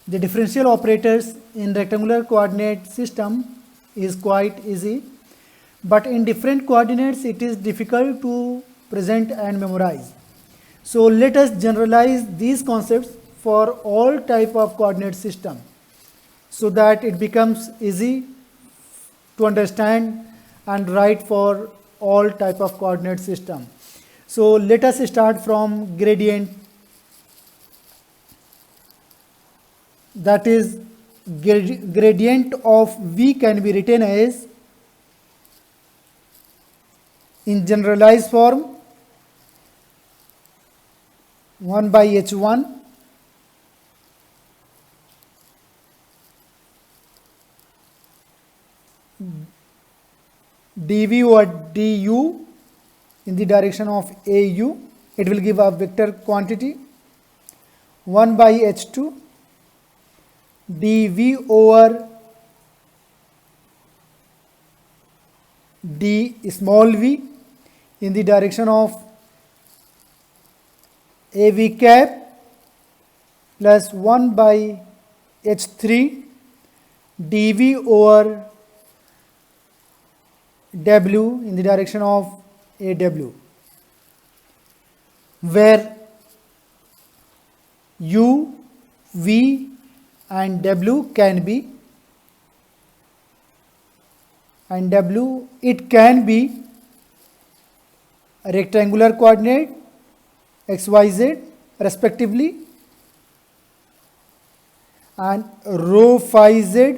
The differential operators in rectangular coordinate system is quite easy, but in different coordinates it is difficult to present and memorize. So let us generalize these concepts for all type of coordinate system so that it becomes easy to understand and write for all type of coordinate system. So let us start from gradient, that is gradient of V can be written as, in generalized form, 1 by h1 dv over du in the direction of AU. It will give a vector quantity 1 by h2 dv over d small v in the direction of AV cap plus 1 by h3 dv over w in the direction of AW, where u, v and w can be, and w, it can be a rectangular coordinate xyz respectively, and rho phi z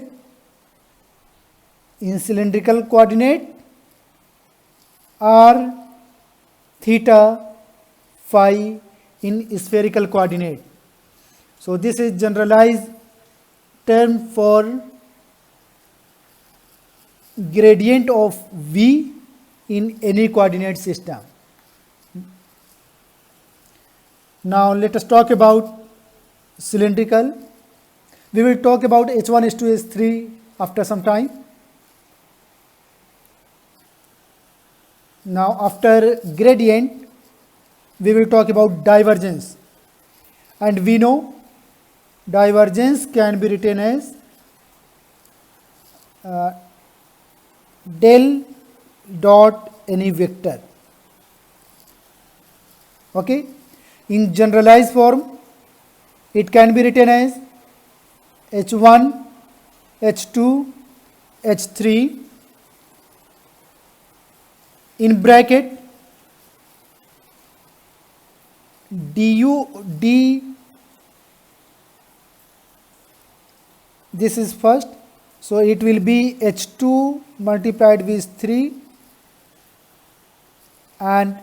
in cylindrical coordinate, or theta phi in spherical coordinate. So this is generalized term for gradient of V in any coordinate system. Now let us talk about cylindrical. We will talk about H1, H2, H3 after some time. Now after gradient, we will talk about divergence. And we know divergence can be written as del dot any vector. Okay. In generalized form, it can be written as H1, H2, H3 in bracket du d, this is first, so it will be H2 multiplied with 3 and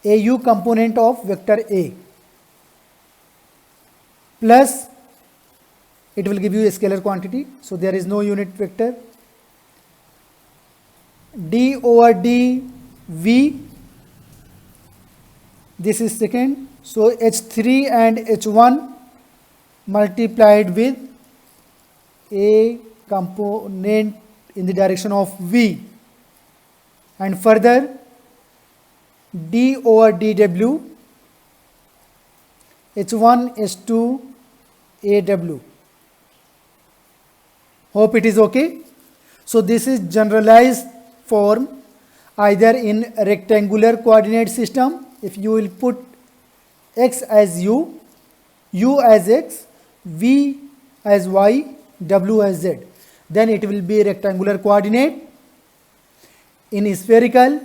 AU component of vector A, plus it will give you a scalar quantity, so there is no unit vector, d over d v, this is second, so H3 and H1 multiplied with A component in the direction of V, and further d over dw H1 H2 AW. Hope it is okay. So this is generalized form either in rectangular coordinate system, if you will put x as u, u as x, v as y, w as z, then it will be rectangular coordinate. In spherical,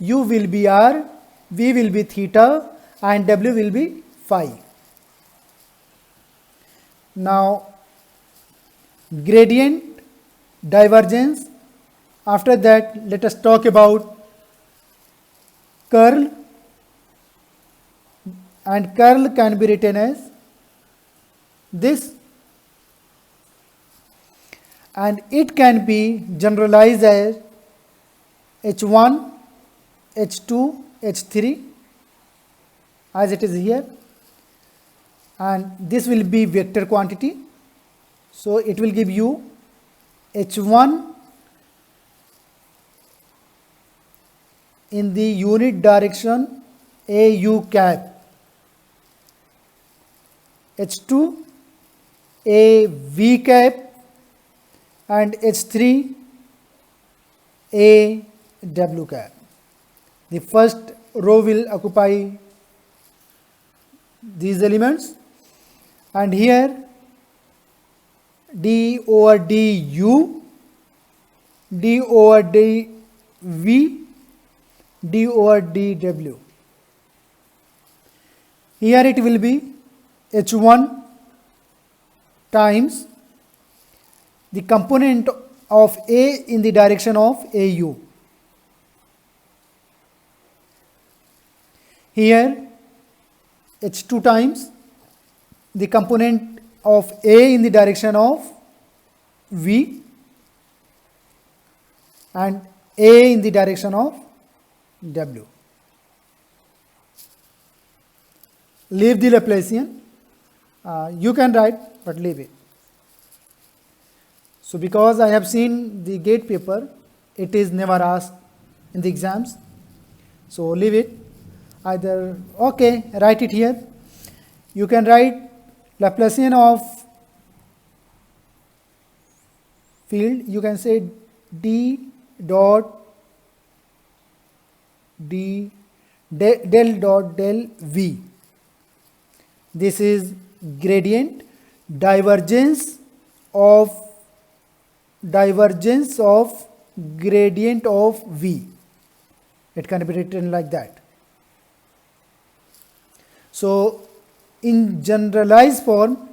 u will be r, v will be theta, and w will be phi. Now gradient, divergence. After that, let us talk about curl, and curl can be written as this, and it can be generalized as H1, H2, H3 as it is here, and this will be vector quantity. So it will give you H1 in the unit direction AU cap, H2 AV cap, and H3 AW cap. The first row will occupy these elements, and here D over DU, D over DV, D over DW. Here it will be H1 times the component of A in the direction of AU. Here H2 times the component of A in the direction of V and A in the direction of W. Leave the Laplacian. You can write, but leave it. So because I have seen the GATE paper, it is never asked in the exams. So leave it. Either, okay, write it here. You can write Laplacian of field. You can say D dot D del dot del V. This is gradient divergence of gradient of V. It can be written like that. So in generalized form,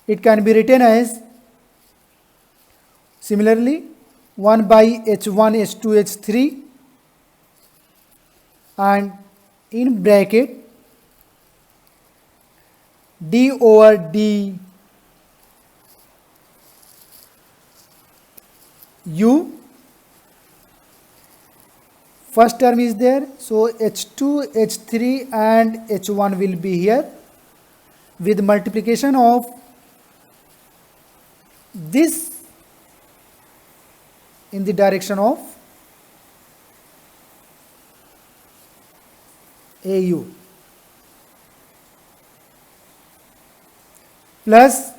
it can be written as similarly 1 by H1 H2 H3 and in bracket D over D U. First term is there, so H2, H3 and H1 will be here with multiplication of this in the direction of AU plus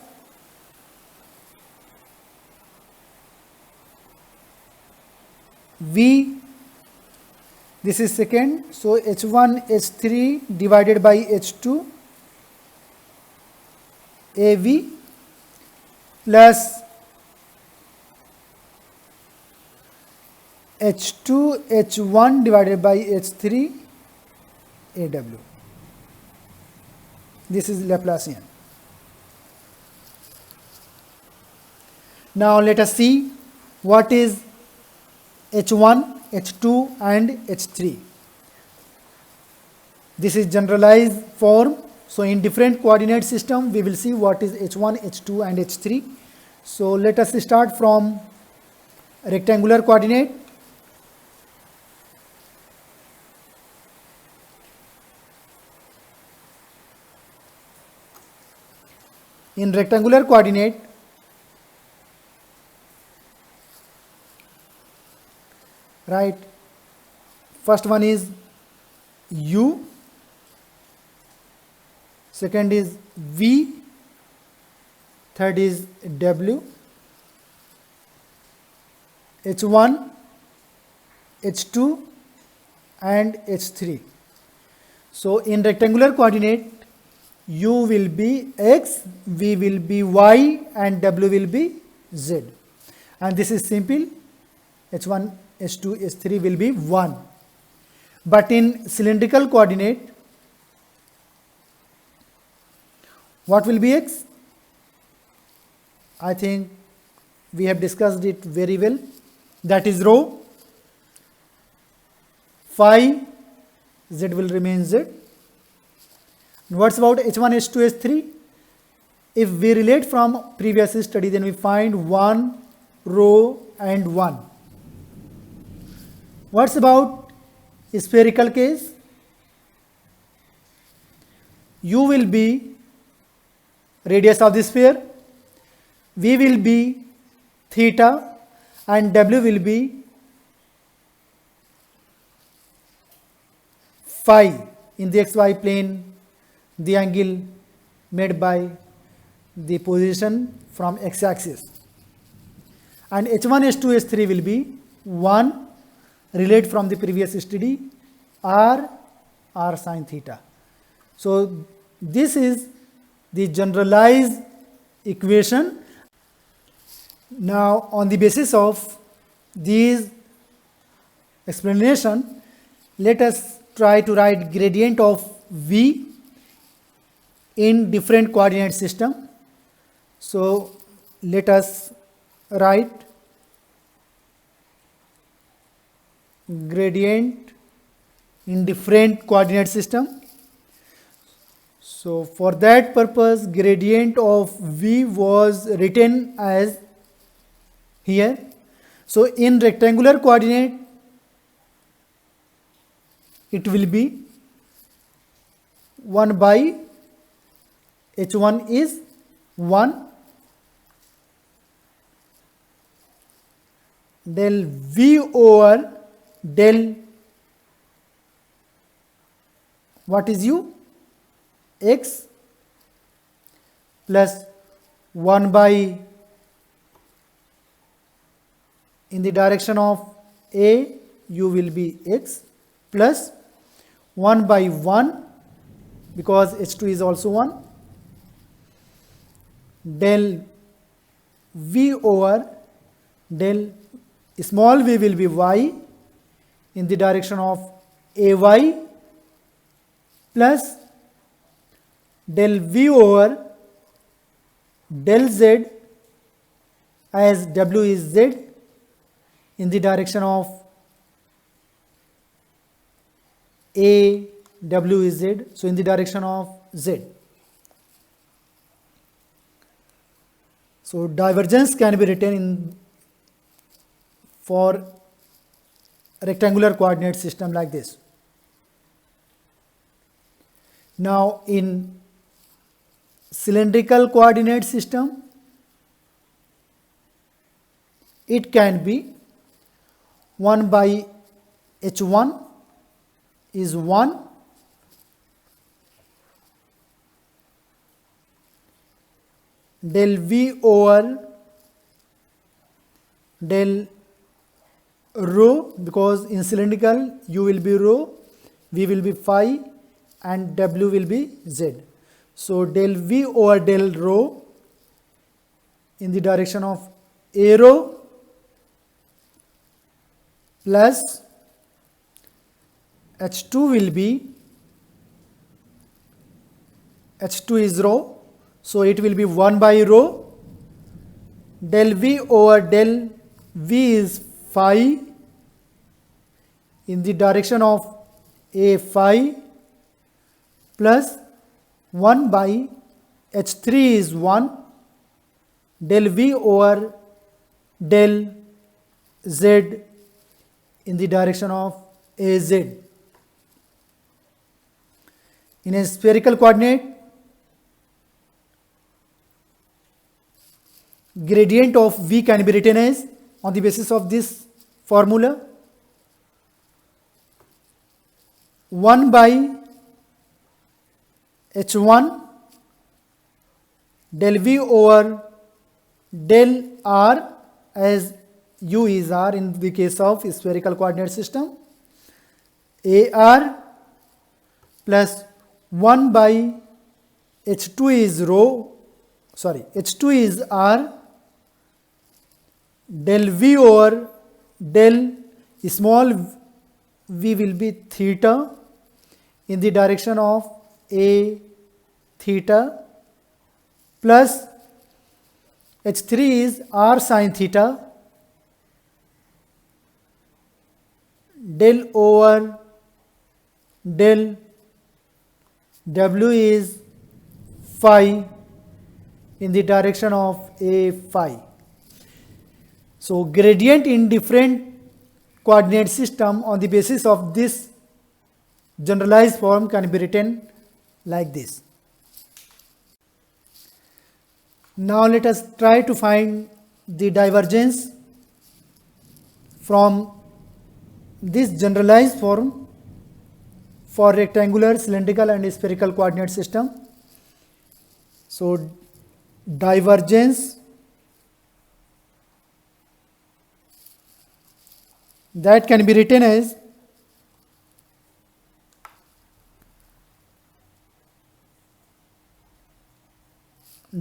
V, this is second, so H1 H3 divided by H2 AV plus H2 H1 divided by H3 AW. This is Laplacian. Now let us see what is H1, H2 and H3. This is generalized form. So in different coordinate system we will see what is H1, H2 and H3. So let us start from rectangular coordinate. In rectangular coordinate, right, first one is U, second is V, third is W, H1, H2 and H3. So in rectangular coordinate, U will be X, V will be Y and W will be Z. And this is simple, H1, H2, H3 will be 1. But in cylindrical coordinate, what will be X? I think we have discussed it very well. That is rho. Phi, Z will remain Z. What's about H1, H2, H3? If we relate from previous study, then we find 1, rho and 1. What's about spherical case? U will be radius of the sphere, V will be theta and W will be phi. in the xy plane the angle made by the position from x-axis. And h1, h2, h3 will be 1 relate from the previous study r sine theta. So this is the generalized equation. Now on the basis of these explanation, let us try to write gradient of v in different coordinate system. So let us write gradient in different coordinate system. So for that purpose, gradient of v was written as here. So in rectangular coordinate, it will be 1 by h1 is 1 del v over del what is u x plus 1 by in the direction of a u will be x plus 1 by 1 because h2 is also 1 del v over del small v will be y in the direction of ay plus del v over del z as w is z in the direction of a w is z, so in the direction of z. So divergence can be written in for rectangular coordinate system like this. Now in cylindrical coordinate system, it can be 1 by h1 is 1 del v over del rho, because in cylindrical u will be rho, v will be phi and w will be z. So del v over del rho in the direction of a rho plus h2 will be, h2 is rho, so it will be 1 by rho del v over del v is phi in the direction of a phi plus 1 by h3 is 1 del v over del z in the direction of az. In a spherical coordinate, gradient of v can be written as on the basis of this formula 1 by h1 del v over del r as u is r in the case of spherical coordinate system, ar plus 1 by h2 is rho, sorry, h2 is r del v over del small v will be theta in the direction of a theta plus h3 is r sine theta del over del w is phi in the direction of a phi. So gradient in different coordinate system on the basis of this generalized form can be written like this. Now let us try to find the divergence from this generalized form for rectangular, cylindrical and spherical coordinate system. So divergence that can be written as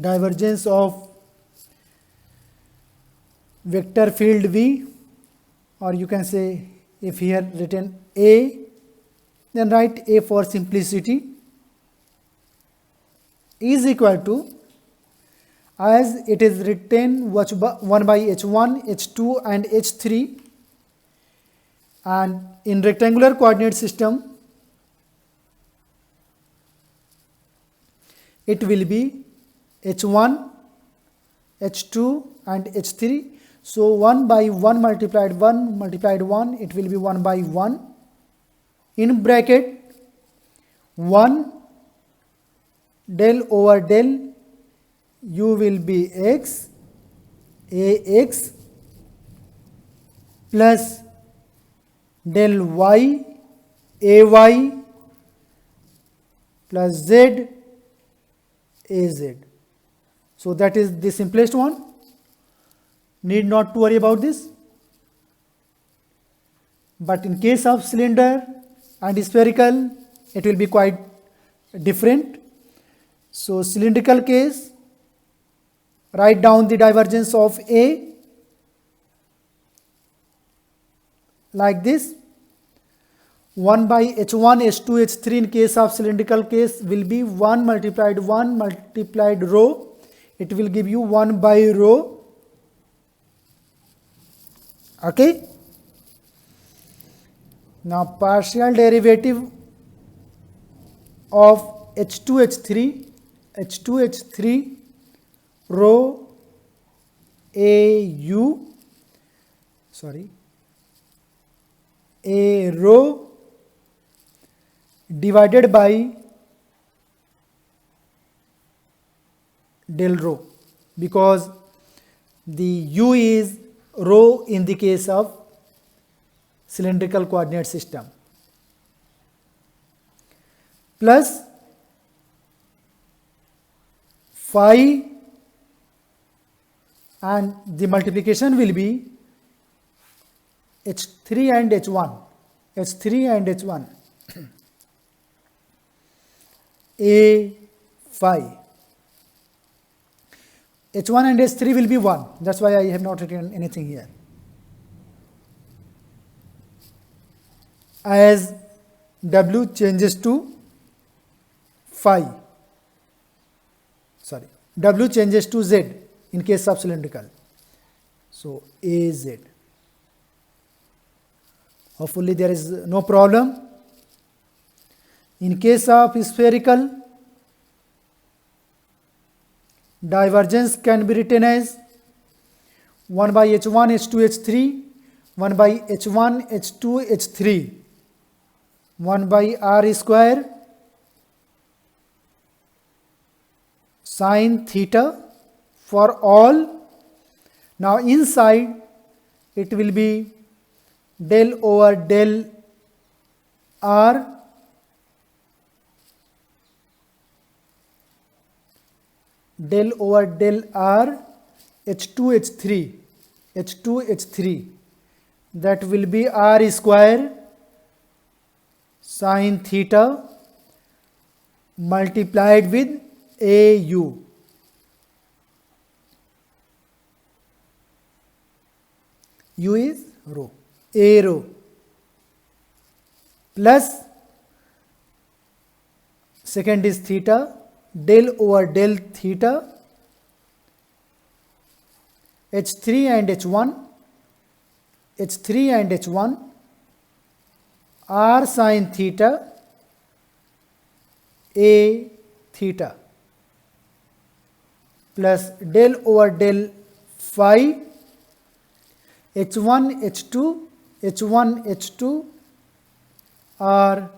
divergence of vector field V, or you can say, if here written A, then write A for simplicity, is equal to, as it is written 1 by h1, h2 and h3, and in rectangular coordinate system it will be h1, h2 and h3. So 1 by 1 multiplied 1 multiplied 1, it will be 1 by 1 in bracket 1 del over del u will be x, ax plus del y, ay plus z, az. So that is the simplest one. Need not to worry about this. But in case of cylinder and spherical, it will be quite different. So cylindrical case, write down the divergence of A like this. 1 by h1, h2, h3 in case of cylindrical case will be 1 multiplied rho. It will give you 1 by rho. Okay. Now partial derivative of H2H3 rho A rho divided by del rho, because the u is rho in the case of cylindrical coordinate system, plus phi, and the multiplication will be h3 and h1, a phi. h1 and h3 will be 1, that's why I have not written anything here. As w changes to phi, w changes to z in case of cylindrical, so az. Hopefully there is no problem. In case of spherical, divergence can be written as 1 by h1, h2, h3, 1 by h1, h2, h3, 1 by r square sin theta for all. Now inside it will be del over del r h2 h3, that will be r square sin theta multiplied with au. U is rho, a rho, plus second is theta, del over del theta, h3 and h1, r sin theta, a theta, plus del over del phi, h1 h2 r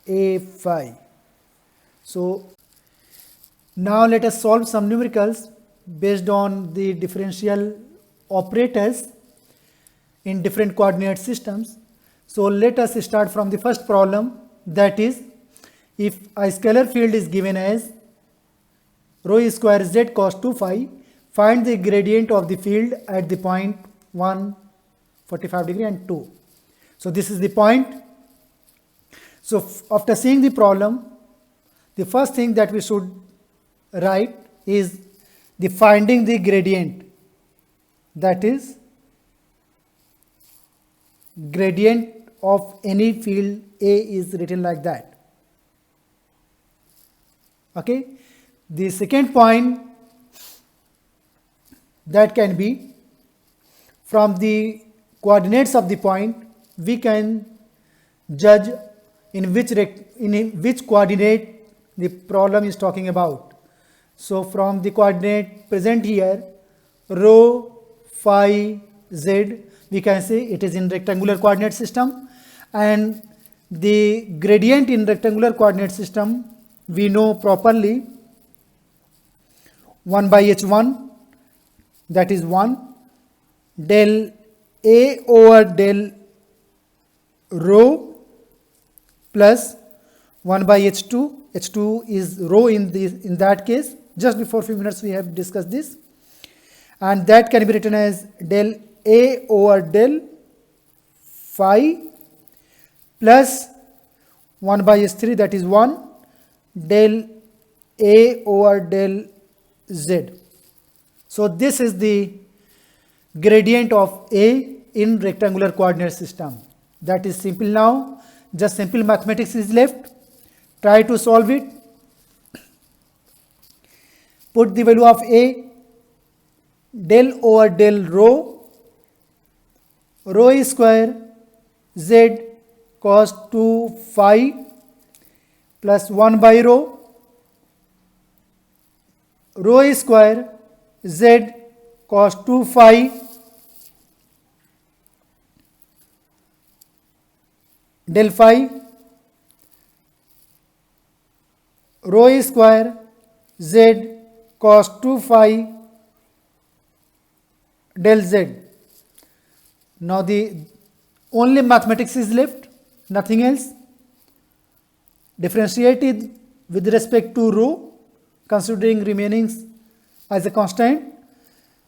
a phi. So now let us solve some numericals based on the differential operators in different coordinate systems. So let us start from the first problem, that is, if a scalar field is given as rho square z cos 2 phi, find the gradient of the field at the point 1, 45 degree and 2. So this is the point. So after seeing the problem, the first thing that we should write is the finding the gradient, that is gradient of any field A is written like that. Okay. The second point, that can be from the coordinates of the point, we can judge in which coordinate the problem is talking about. So from the coordinate present here, rho, phi, z, we can say it is in rectangular coordinate system, and the gradient in rectangular coordinate system we know properly, 1 by h1, that is 1, del A over del rho plus 1 by h2. H2 is rho in that case. Just before few minutes we have discussed this, and that can be written as del A over del phi plus 1 by h3, that is 1, del A over del z. So this is the gradient of A in rectangular coordinate system. That is simple now. Just simple mathematics is left. Try to solve it. Put the value of A, del over del rho, rho square z cos 2 phi plus 1 by rho, rho square z cos 2 phi del phi, rho square z cos 2 phi del z. Now the only mathematics is left, nothing else. Differentiate it with respect to rho, considering remaining as a constant.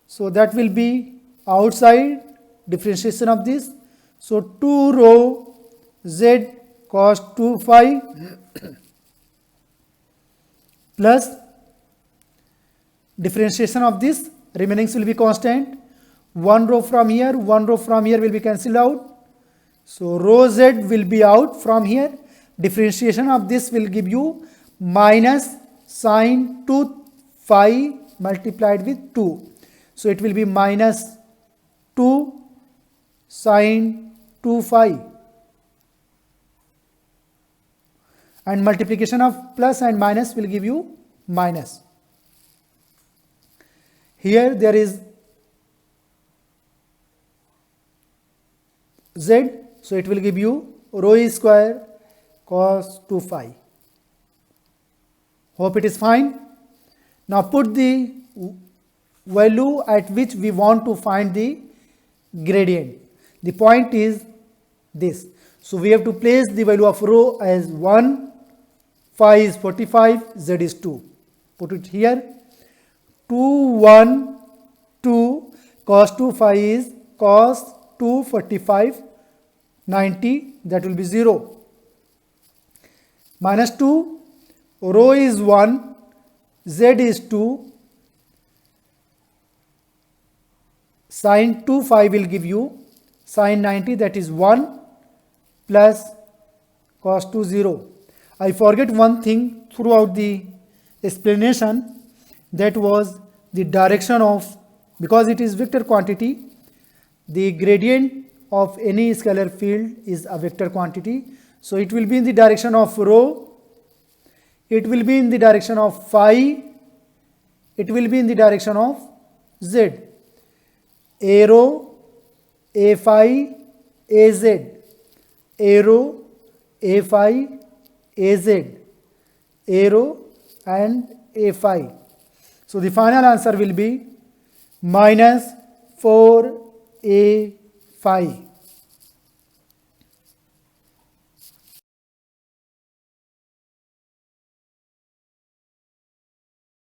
So that will be outside differentiation of this. So 2 rho z cos 2 phi plus differentiation of this, remaining will be constant. 1 rho from here, 1 rho from here will be cancelled out. So rho z will be out from here. Differentiation of this will give you minus sine 2 phi multiplied with 2. So it will be minus 2 sine 2 phi. And multiplication of plus and minus will give you minus. Here there is z, so it will give you rho square cos 2 phi. Hope it is fine. Now put the value at which we want to find the gradient. The point is this. So we have to place the value of rho as 1, phi is 45, z is 2. Put it here. 2, 1, 2, cos 2 phi is cos 2, 45, 90, that will be 0. Minus 2, rho is 1, z is 2, sine 2 phi will give you sine 90, that is 1, plus cos 2, 0. I forget one thing throughout the explanation, that was the direction of, because it is vector quantity, the gradient of any scalar field is a vector quantity. So it will be in the direction of rho, it will be in the direction of phi, it will be in the direction of z. A rho, a phi, a z, a rho, a phi, a z, a rho and a phi. So the final answer will be minus 4a phi.